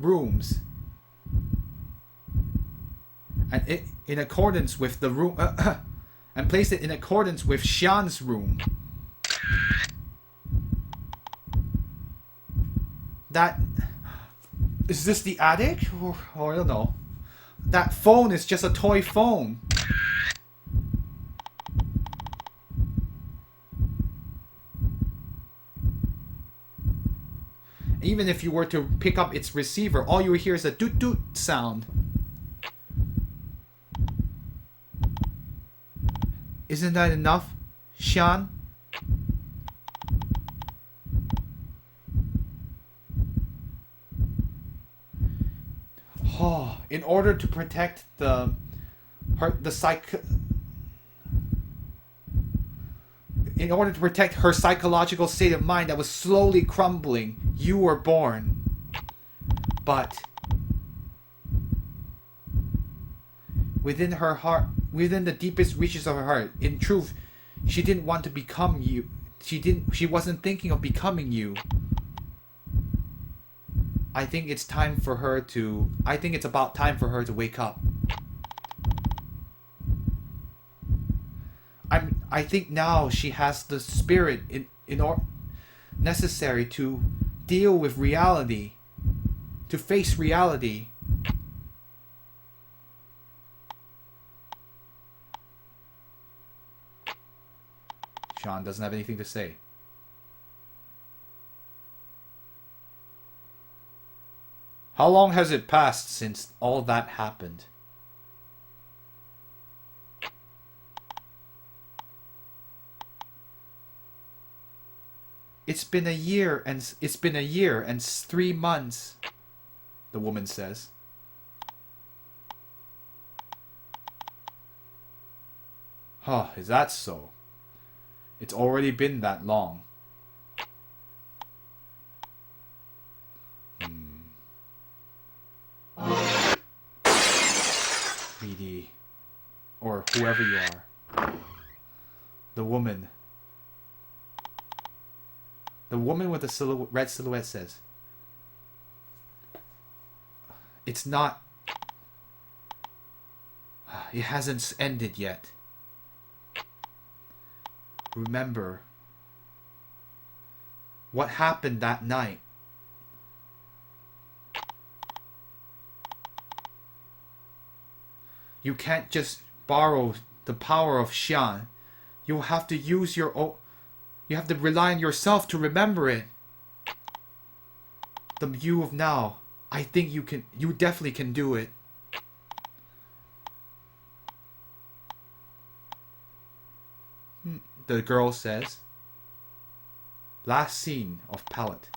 rooms, and it in accordance with the room, and placed it in accordance with Xian's room. That is this the attic, or I don't know. That phone is just a toy phone. Even if you were to pick up its receiver, all you would hear is a doot doot sound. Isn't that enough, Xian? Oh, in order to protect the in order to protect her psychological state of mind that was slowly crumbling, you were born. But within her heart, within the deepest reaches of her heart, in truth, she didn't want to become you. She wasn't thinking of becoming you. I think it's about time for her to wake up. I think now she has the spirit necessary to deal with reality, to face reality. Xian doesn't have anything to say. How long has it passed since all that happened? It's been a year and 3 months, the woman says. Huh, is that so? It's already been that long. BD, or whoever you are. The woman with the red silhouette says, "It's not. It hasn't ended yet. Remember what happened that night. You can't just borrow the power of Xian. You'll have to use your own. You have to rely on yourself to remember it. The you of now, I think you can. You definitely can do it." The girl says. Last scene of Palette.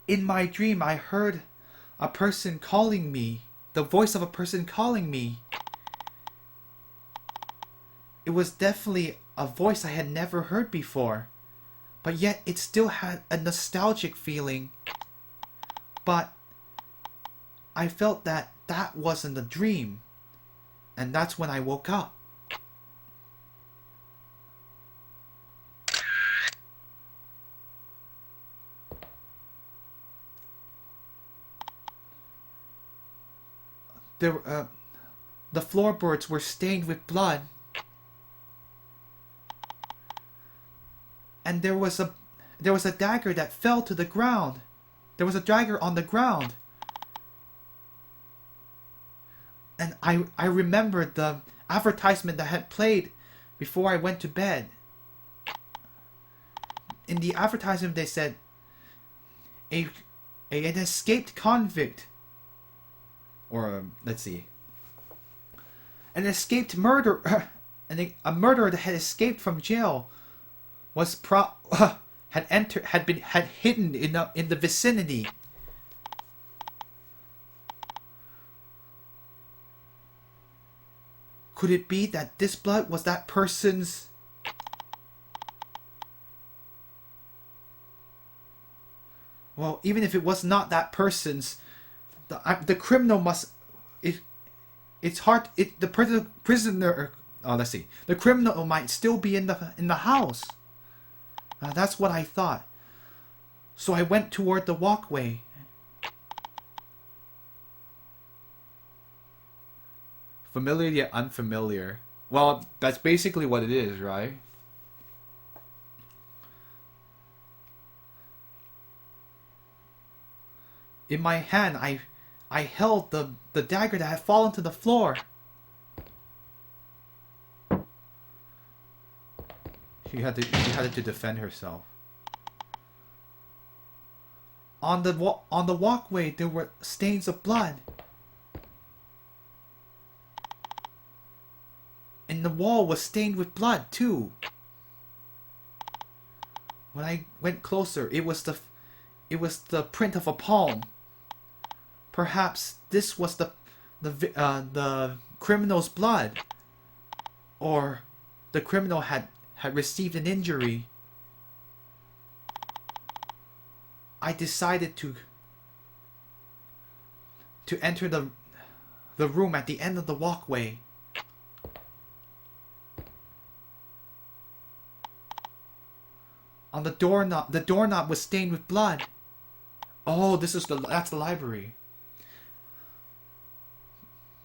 In my dream, I heard a person calling me. The voice of a person calling me. It was definitely a voice I had never heard before, but yet it still had a nostalgic feeling. But I felt that wasn't a dream, and that's when I woke up. The floorboards were stained with blood. And there was a dagger that fell to the ground. There was a dagger on the ground. And I remembered the advertisement that had played before I went to bed. In the advertisement they said, an escaped convict, or let's see, an escaped murderer, a murderer that had escaped from jail was had hidden in the vicinity. Could it be that this blood was that person's? Well, even if it was not that person's, the criminal must. It's hard. The prisoner. Oh, let's see. The criminal might still be in the house. That's what I thought. So I went toward the walkway, Familiar yet unfamiliar. Well, that's basically what it is, right? In my hand, I held the dagger that had fallen to the floor. She had to defend herself. On the walkway, there were stains of blood. And the wall was stained with blood too. When I went closer, it was the print of a palm. Perhaps this was the criminal's blood, or the criminal had received an injury. I decided to enter the room at the end of the walkway. On the doorknob was stained with blood. Oh, that's the library.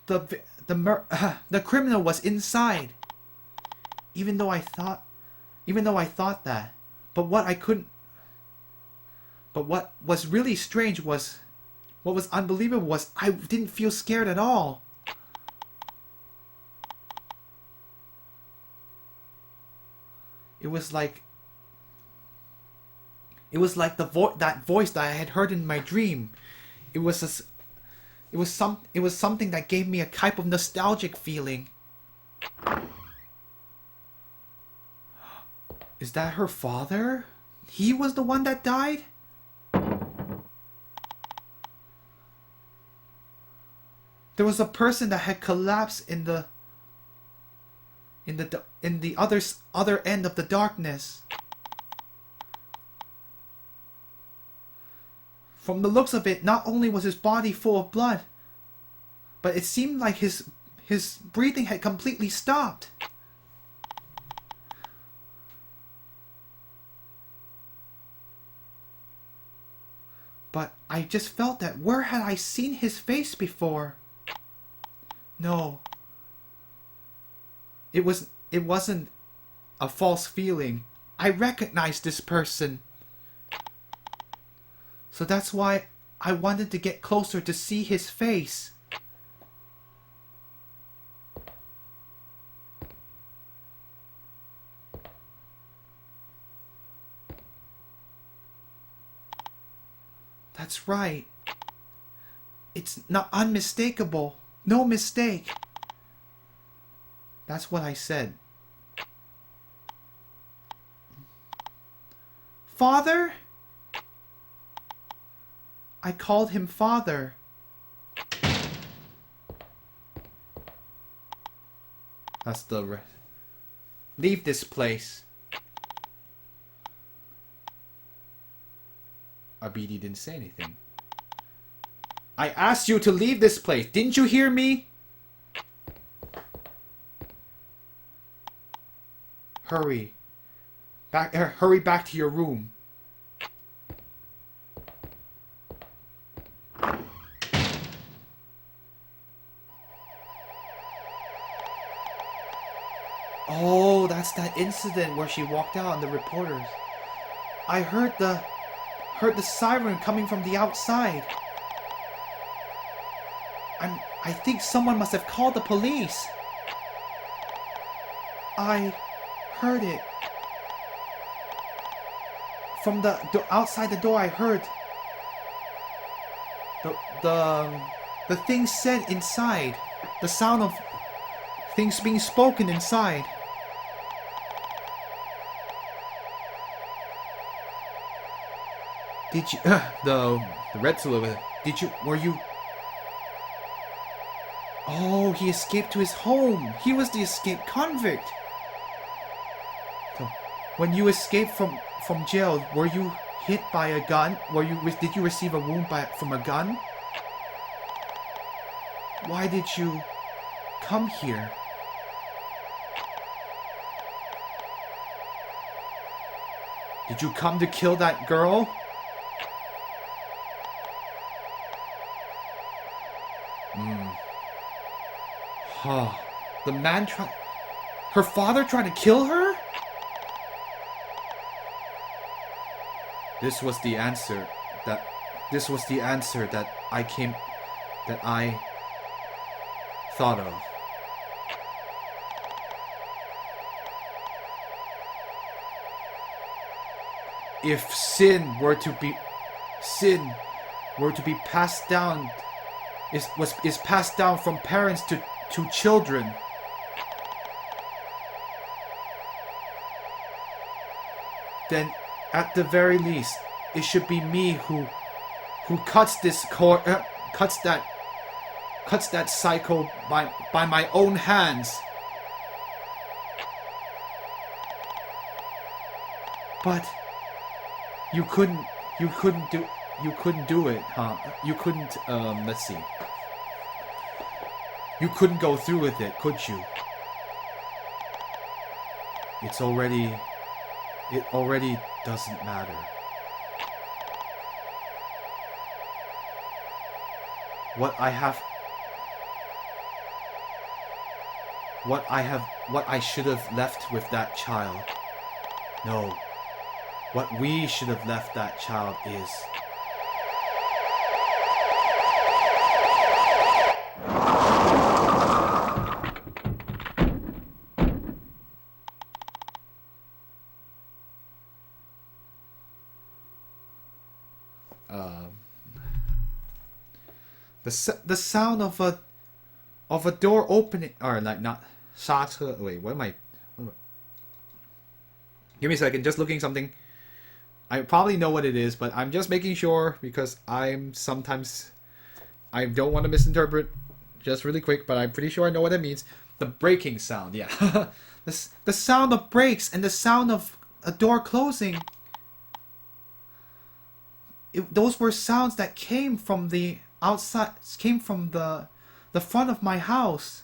The criminal was inside. Even though I thought that, but what was really strange was, what was unbelievable was, I didn't feel scared at all. It was like that voice that I had heard in my dream. It was something that gave me a type of nostalgic feeling. Is that her father? He was the one that died? There was a person that had collapsed in the other end of the darkness. From the looks of it, not only was his body full of blood, but it seemed like his breathing had completely stopped. But I just felt that, where had I seen his face before? No. It wasn't a false feeling. I recognized this person. So that's why I wanted to get closer to see his face. That's right. It's not unmistakable. No mistake. That's what I said. Father? I called him father. That's the... Leave this place. Abidi didn't say anything. I asked you to leave this place. Didn't you hear me? Hurry. Hurry back to your room. Oh, that's that incident where she walked out on the reporters. I heard the siren coming from the outside. I think someone must have called the police. I heard it. From the outside the door, I heard the things said inside. The sound of things being spoken inside. Did you the red silhouette? Were you? Oh, he escaped to his home. He was the escaped convict. So, when you escaped from jail, were you hit by a gun? Did you receive a wound from a gun? Why did you come here? Did you come to kill that girl? Oh, the man tried... Her father tried to kill her? This was the answer that... This was the answer that I thought of. If sin were to be passed down, is passed down from parents to children, then at the very least it should be me who cuts that cycle by my own hands. But you couldn't do it, huh? You couldn't, let's see. You couldn't go through with it, could you? It already doesn't matter. What I should have left with that child. No. What we should have left that child is... the sound of a door opening, or like not 刹车. Wait, what am I? Give me a second. Just looking something. I probably know what it is, but I'm just making sure because I don't want to misinterpret. Just really quick, but I'm pretty sure I know what it means. The braking sound, yeah. the sound of brakes and the sound of a door closing. Those were sounds that came from the outside, came from the front of my house.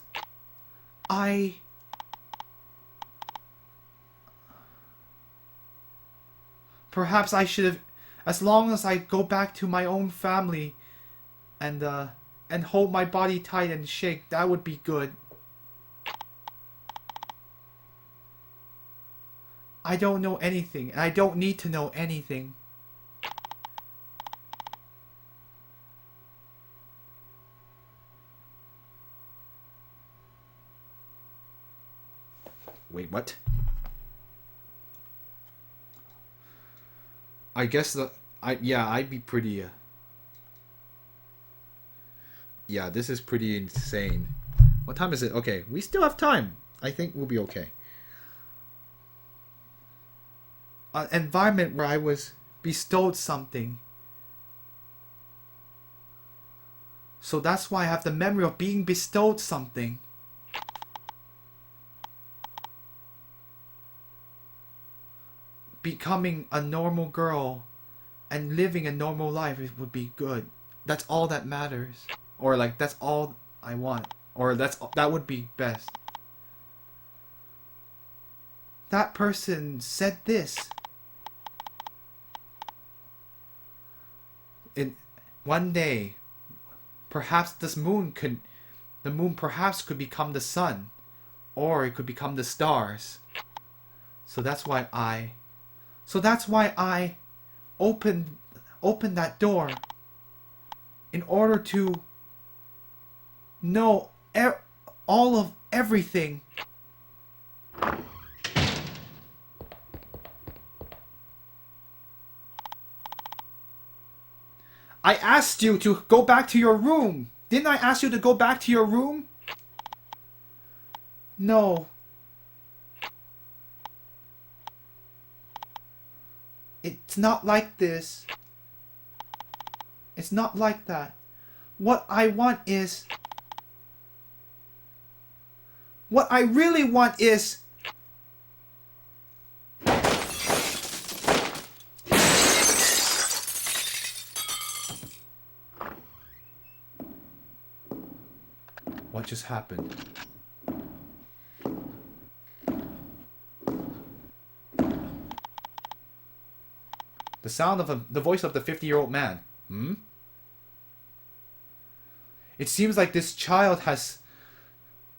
Perhaps I should have, as long as I go back to my own family and hold my body tight and shake, that would be good. I don't know anything, and I don't need to know anything. Wait, what? I guess I'd be pretty... yeah, this is pretty insane. What time is it? Okay, we still have time. I think we'll be okay. An environment where I was bestowed something. So that's why I have the memory of being bestowed something. Becoming a normal girl and living a normal life, it would be good. That's all that matters. Or like, that's all I want. Or that would be best. That person said this. In one day, perhaps the moon perhaps could become the sun. Or it could become the stars. So that's why I opened that door in order to know all of everything. I asked you to go back to your room. Didn't I ask you to go back to your room? No. It's not like this. It's not like that. What I want is... What I really want is... What just happened? The sound of the voice of the 50-year-old man. Hmm? It seems like this child has...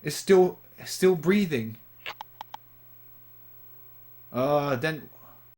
is still breathing. Then